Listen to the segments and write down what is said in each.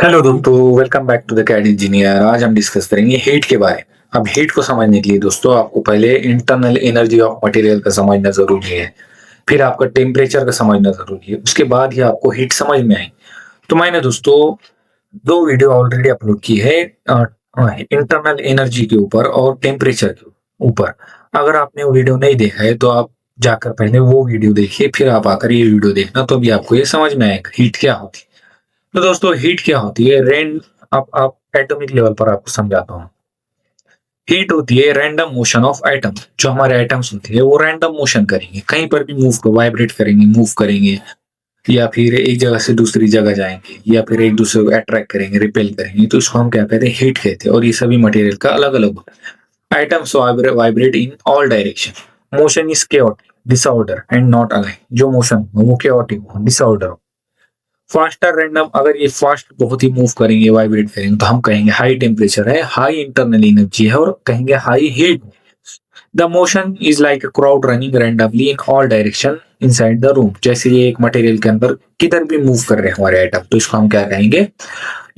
Hello दोस्तों, welcome back to the CAD engineer. आज हम डिस्कस करेंगे हीट के बारे में। अब हीट को समझने के लिए दोस्तों आपको पहले इंटरनल एनर्जी ऑफ मटेरियल का समझना जरूरी है। फिर आपका टेम्परेचर का समझना जरूरी है। उसके बाद ही आपको हीट समझ में आएगी। तो मैंने दोस्तों दो वीडियो ऑलरेडी अपलोड की है इंटरनल एनर्जी के ऊपर और टेम्परेचर के ऊपर। अगर आपने वो वीडियो नहीं देखा है तो आप जाकर पहले वो वीडियो देखिए, फिर आप आकर ये वीडियो देखना, तो अभी आपको ये समझ में आएगा हीट क्या होती है। तो दोस्तों हीट क्या होती है? आप एटॉमिक लेवल पर आपको समझाता हूँ। हीट होती है रैंडम मोशन ऑफ एटम। जो हमारे एटम्स होते हैं वो रैंडम मोशन करेंगे, कहीं पर भी वाइब्रेट करेंगे, मूव करेंगे, या फिर एक जगह से दूसरी जगह जाएंगे, या फिर एक दूसरे को अट्रैक्ट करेंगे, रिपेल करेंगे। तो इसको हम क्या कहते हैं? हीट कहते हैं। और ये सभी मटेरियल का अलग अलग होता है। Atoms vibrate in all direction. Motion is chaotic disorder and not align. जो मोशन हो वो chaotic हो, डिसऑर्डर हो। फास्टर रैंडम, अगर ये फास्ट बहुत ही मूव करेंगे, वाइब्रेट करेंगे, तो हम कहेंगे हाई टेम्परेचर है, हाई इंटरनल एनर्जी है, और कहेंगे high heat. The motion is like a crowd running randomly in all direction inside the room. जैसे ये एक मटेरियल के अंदर किधर भी मूव कर रहे हैं हमारे एटम, तो इसको हम क्या कहेंगे?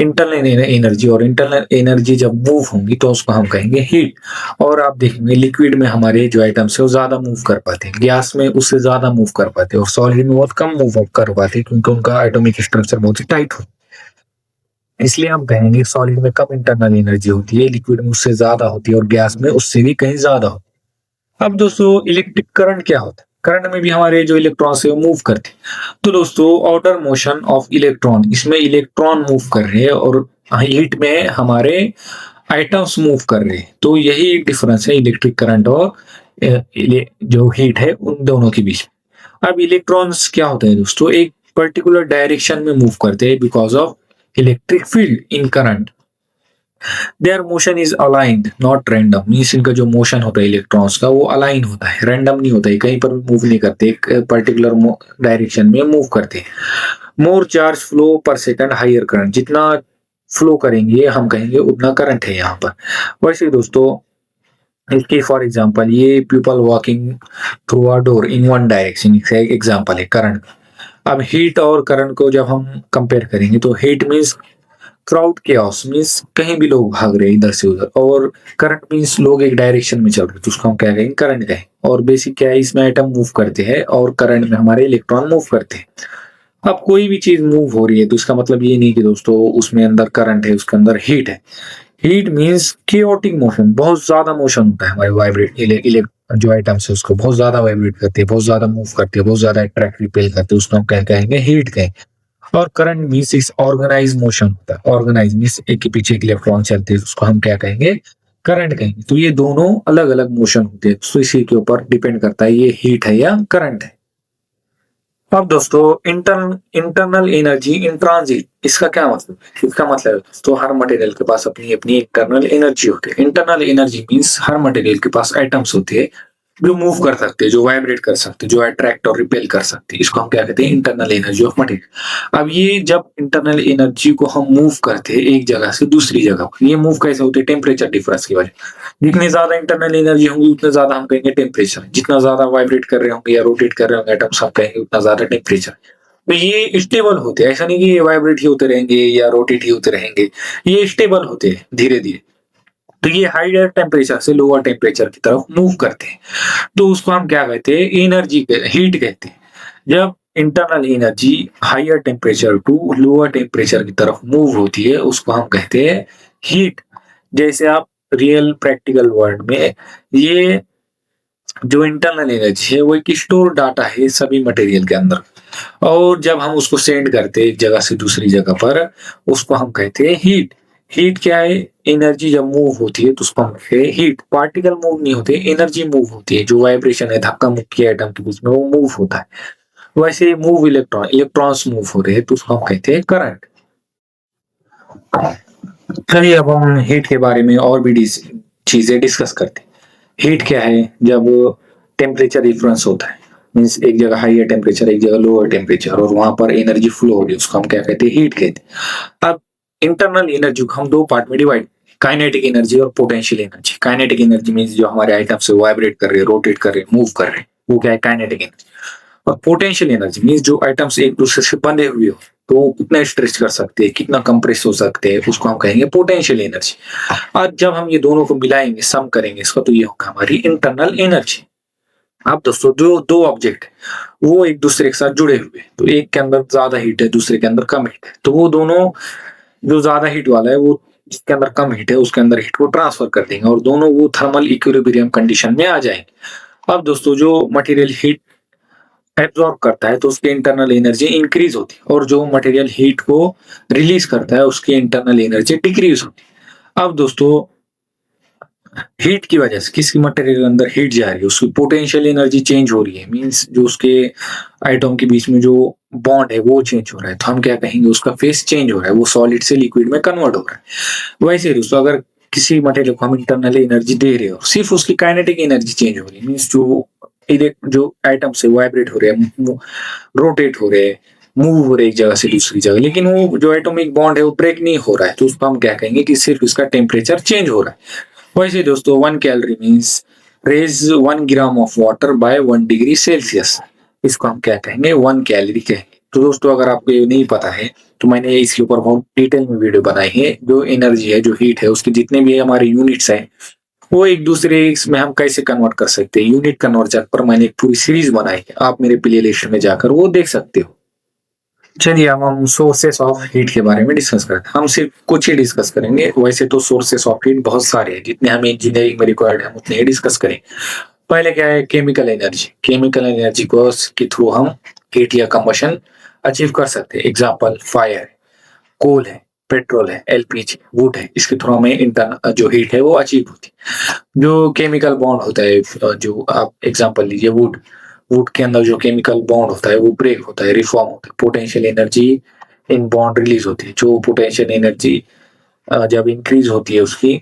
Internal energy. और इंटरनल एनर्जी जब मूव होंगी तो उसको हम कहेंगे हीट। और आप देखेंगे लिक्विड में हमारे जो आइटम्स है वो ज्यादा मूव कर पाते हैं, गैस में उससे ज्यादा मूव कर पाते हैं, और सॉलिड में बहुत कम मूव कर पाते हैं, क्योंकि उनका एटॉमिक स्ट्रक्चर बहुत ही टाइट होता है। इसलिए हम कहेंगे सॉलिड में कम इंटरनल एनर्जी होती है, लिक्विड में उससे ज्यादा होती है, और गैस में उससे भी कहीं ज्यादा होती है। अब दोस्तों इलेक्ट्रिक करंट क्या होता है? करंट में भी हमारे जो इलेक्ट्रॉन्स है वो मूव करते हैं। तो दोस्तों आउटर मोशन ऑफ इलेक्ट्रॉन, इसमें इलेक्ट्रॉन मूव कर रहे हैं, और हीट में हमारे आइटम्स मूव कर रहे हैं। तो यही डिफरेंस है इलेक्ट्रिक करंट और जो हीट है उन दोनों के बीच में। अब इलेक्ट्रॉन्स क्या होते हैं दोस्तों? एक पर्टिकुलर डायरेक्शन में मूव करते हैं because of electric field in current. There motion is aligned not random. Means इनका जो मोशन होता है इलेक्ट्रॉन्स का वो अलाइन होता है, रैंडम नहीं होता है, कहीं पर भी मूव नहीं करते, एक पर्टिकुलर डायरेक्शन में मूव करते हैं। मोर चार्ज फ्लो पर सेकंड हायर करंट। जितना फ्लो करेंगे हम कहेंगे उतना करंट है यहाँ पर। वैसे दोस्तों इसकी फॉर एग्जांपल ये people walking through a door in one direction, इसका एक एग्जांपल है करंट। अब हीट और करंट को जब हम कंपेयर करेंगे तो heat means crowd chaos, means कहीं भी लोग भाग रहे हैं इधर से उधर, और करंट मीन्स लोग एक डायरेक्शन में चल रहे हैं, तो उसको हम क्या कहेंगे? करंट कहें। और बेसिक क्या है, इसमें एटम मूव करते हैं और करंट में हमारे इलेक्ट्रॉन मूव करते हैं। अब कोई भी चीज मूव हो रही है तो इसका मतलब ये नहीं कि दोस्तों उसमें अंदर करंट है, उसके अंदर हीट है। हीट मीन्स केओटिक मोशन, बहुत ज्यादा मोशन होता है हमारे वाइब्रेट जो आइटम्स है उसको बहुत ज्यादा वाइब्रेट करते हैं, बहुत ज्यादा मूव करते हैं, बहुत ज्यादा अट्रैक्ट रिपेल करते हैं, उसको हम कहेंगे हीट कहें। और करंट मीन्स इस ऑर्गेनाइज मोशन होता है। ऑर्गेनाइज मीन्स एक के पीछे एक इलेक्ट्रॉन चलते हैं, उसको हम क्या कहेंगे? करंट कहेंगे। तो ये दोनों अलग अलग मोशन होते हैं, तो इसी के ऊपर डिपेंड करता है ये हीट है या करंट है। अब दोस्तों इंटरनल एनर्जी इन ट्रांजिट, इसका क्या मतलब है? इसका मतलब है दोस्तों हर मटेरियल के पास अपनी अपनी इंटरनल एनर्जी होती है। इंटरनल एनर्जी मीन्स हर मटेरियल के पास एटम्स होते हैं जो मूव कर सकते हैं, जो वाइब्रेट कर सकते हैं, जो अट्रैक्ट और रिपेल कर सकते हैं। इसको हम क्या कहते हैं? Internal energy of material. अब ये जब इंटरनल एनर्जी को हम मूव करते हैं एक जगह से दूसरी जगह, ये मूव कैसे होते हैं? टेम्परेचर डिफरेंस की वजह। जितनी ज्यादा इंटरनल एनर्जी होगी उतना ज्यादा हम कहेंगे टेम्परेचर। जितना ज्यादा वाइब्रेट कर रहे होंगे या रोटेट कर रहे होंगे एटम्स, हम कहेंगे उतना ज्यादा टेम्परेचर। तो ये स्टेबल होते हैं, ऐसा नहीं कि ये वाइब्रेट ही होते रहेंगे या रोटेट ही होते रहेंगे। ये स्टेबल होते हैं धीरे धीरे। तो ये हाइयर टेम्परेचर से लोअर टेम्परेचर की तरफ मूव करते हैं। तो उसको हम क्या कहते हैं? एनर्जी, हीट कहते हैं। जब internal energy higher temperature to lower temperature की तरफ मूव होती है उसको हम कहते हैं हीट। जैसे आप रियल प्रैक्टिकल वर्ल्ड में ये जो इंटरनल एनर्जी है वो एक स्टोर डाटा है सभी मटेरियल के अंदर, और जब हम उसको सेंड करते हैं एक जगह से दूसरी जगह पर उसको हम कहते हैं हीट। हीट क्या है? एनर्जी जब मूव होती है तो उसको हम कहते हैं हीट। पार्टिकल मूव नहीं होते, एनर्जी मूव होती है। जो वाइब्रेशन है, धक्का मुक्की एटम के बीच में, वो मूव होता है। वैसे मूव इलेक्ट्रॉन्स मूव हो रहे हैं तो उसको हम कहते हैं करंट। चलिए अब हम हीट के बारे में और भी चीजें डिस्कस करते हैं। हीट क्या है? जब टेम्परेचर डिफरेंस होता है, मीन्स एक जगह हाइयर टेम्परेचर, एक जगह लोअर टेम्परेचर, और वहां पर एनर्जी फ्लो हो रही है, उसको हम क्या कहते हैं? हीट कहते हैं। अब इंटरनल एनर्जी को हम दो पार्ट में डिवाइड, काइनेटिक एनर्जी और potential energy. Kinetic energy means जो हमारे आइटम से वाइब्रेट कर रहे हैं, रोटेट कर रहे हैं, मूव कर रहे हैं, वो क्या है? Kinetic energy. और पोटेंशियल एनर्जी मीन्स जो आइटम्स एक दूसरे से बंधे हुए हो तो कितना स्ट्रेच कर सकते हैं, कितना कंप्रेस हो सकते हैं, उसको हम कहेंगे पोटेंशियल एनर्जी। और जब हम ये दोनों को मिलाएंगे, सम करेंगे इसका, तो ये होगा हमारी इंटरनल एनर्जी। अब दोस्तों जो दो ऑब्जेक्ट है वो एक दूसरे के साथ जुड़े हुए हैं, तो एक के अंदर ज्यादा हीट है, दूसरे के अंदर कम हीट है, तो वो दोनों, जो ज्यादा हीट वाला है वो जिसके अंदर कम हीट है उसके अंदर हीट को ट्रांसफर कर देंगे और दोनों वो थर्मल इक्विलिब्रियम कंडीशन में आ जाएंगे। अब दोस्तों जो मटेरियल हीट एब्जॉर्ब करता है तो उसकी इंटरनल एनर्जी इंक्रीज होती है, और जो मटेरियल हीट को रिलीज करता है उसकी इंटरनल एनर्जी डिक्रीज होती है। अब दोस्तों हीट की वजह से किसी मटेरियल के अंदर हीट जा रही है, उसकी पोटेंशियल एनर्जी चेंज हो रही है, मींस जो उसके आइटम के बीच में जो बॉन्ड है वो चेंज हो रहा है, तो हम क्या कहेंगे, उसका फेस चेंज हो रहा है, वो सॉलिड से लिक्विड में कन्वर्ट हो रहा है। वैसे ही दोस्तों अगर किसी मटेरियल को हम इंटरनल एनर्जी दे रहे हो, सिर्फ उसकी काइनेटिक एनर्जी चेंज हो रही है, मींस जो आइटम्स है वाइब्रेट हो रहे हैं, रोटेट हो रहे हैं, मूव हो रहे एक जगह से दूसरी जगह, लेकिन वो जो एटॉमिक बॉन्ड है वो ब्रेक नहीं हो रहा है, तो उसको हम क्या कहेंगे कि सिर्फ इसका टेम्परेचर चेंज हो रहा है। वैसे दोस्तों 1 calorie means raise 1 gram of water by 1 degree Celsius, इसको हम क्या कहेंगे, 1 कैलोरी कहेंगे। तो दोस्तों अगर आपको ये नहीं पता है तो मैंने इसके ऊपर बहुत डिटेल में वीडियो बनाई है, जो एनर्जी है, जो हीट है, उसके जितने भी हमारे यूनिट्स हैं वो एक दूसरे में हम कैसे कन्वर्ट कर सकते हैं, यूनिट कन्वर्जन पर मैंने एक पूरी सीरीज बनाई है, आप मेरे प्ले लिस्ट में जाकर वो देख सकते हो। चलिए अब हम सोर्सेस ऑफ हीट के बारे में डिस्कस करते हैं। हम सिर्फ कुछ ही डिस्कस करेंगे, वैसे तो सोर्सेस ऑफ हीट बहुत सारे हैं, जितने हमें इंजीनियरिंग में रिक्वायर्ड है उतने ही डिस्कस करें। पहले क्या है, केमिकल एनर्जी। केमिकल एनर्जी को के थ्रू हम हीट या कंबशन अचीव कर सकते हैं। एग्जांपल फायर है, कोल है, पेट्रोल है, एलपीजी, वुड है, इसके थ्रू हमें इंटरनल जो हीट है वो अचीव होती है। जो केमिकल बॉन्ड होता है, जो आप एग्जांपल लीजिए वुड, वुड के अंदर जो केमिकल बॉन्ड होता है वो ब्रेक होता है, रिफॉर्म होता है, potential energy in bond release होती है। जो पोटेंशियल एनर्जी जब इंक्रीज होती है, उसकी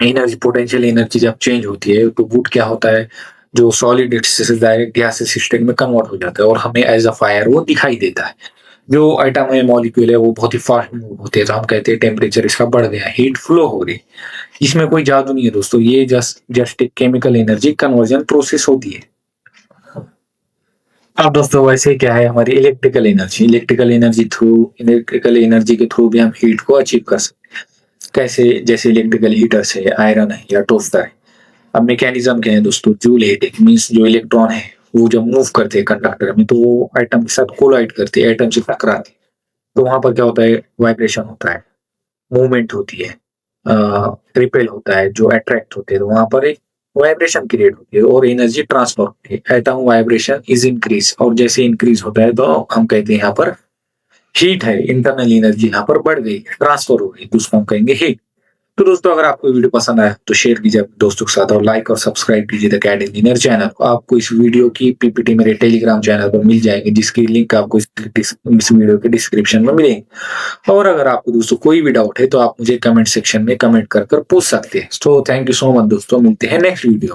एनर्जी, पोटेंशियल एनर्जी जब चेंज होती है, तो वुड क्या होता है, जो सॉलिड से डायरेक्ट गैसेस स्टेट में कन्वर्ट हो जाता है और हमें एज अ फायर वो दिखाई देता है। जो आइटम है, मॉलिक्यूल है, वो बहुत ही फास्ट मूव होते हैं, तो हम कहते हैं टेम्परेचर इसका बढ़ गया, हीट फ्लो हो रही। इसमें कोई जादू नहीं है दोस्तों, ये जस्ट एक केमिकल एनर्जी कन्वर्जन प्रोसेस होती है। अब दोस्तों वैसे क्या है हमारी इलेक्ट्रिकल एनर्जी। इलेक्ट्रिकल एनर्जी के थ्रू भी हम हीट को अचीव कर सकते हैं। कैसे, जैसे इलेक्ट्रिकल हीटर्स है, आयरन है या टोस्टर है। अब मैकेनिज्म क्या है दोस्तों, जूल हीटिंग मीन्स जो इलेक्ट्रॉन है वो जब मूव करते हैं कंडक्टर में, तो वो एटम के साथ कोलाइड करते हैं, एटम से टकराते हैं, तो वहां पर क्या होता है, वाइब्रेशन होता है, मूवमेंट होती है, रिपेल होता है, जो अट्रैक्ट होते हैं, तो वहां पर एक वाइब्रेशन क्रिएट होती है और एनर्जी ट्रांसफर होती है। एटम वाइब्रेशन इज इंक्रीज, और जैसे इंक्रीज होता है तो हम कहते हैं यहाँ पर हीट है, इंटरनल एनर्जी यहाँ पर बढ़ गई, ट्रांसफर हो गई, तो उसको हम कहेंगे हीट। तो दोस्तों अगर आपको वीडियो पसंद आया तो शेयर कीजिए अपने दोस्तों के साथ और लाइक और सब्सक्राइब कीजिए द कैड इंजीनियर चैनल को। आपको इस वीडियो की पीपीटी मेरे टेलीग्राम चैनल पर मिल जाएगी, जिसकी लिंक आपको इस वीडियो के डिस्क्रिप्शन में मिलेगी। और अगर आपको दोस्तों कोई भी डाउट है तो आप मुझे कमेंट सेक्शन में कमेंट कर पूछ सकते हैं। तो थैंक यू सो मच दोस्तों, मिलते हैं नेक्स्ट वीडियो।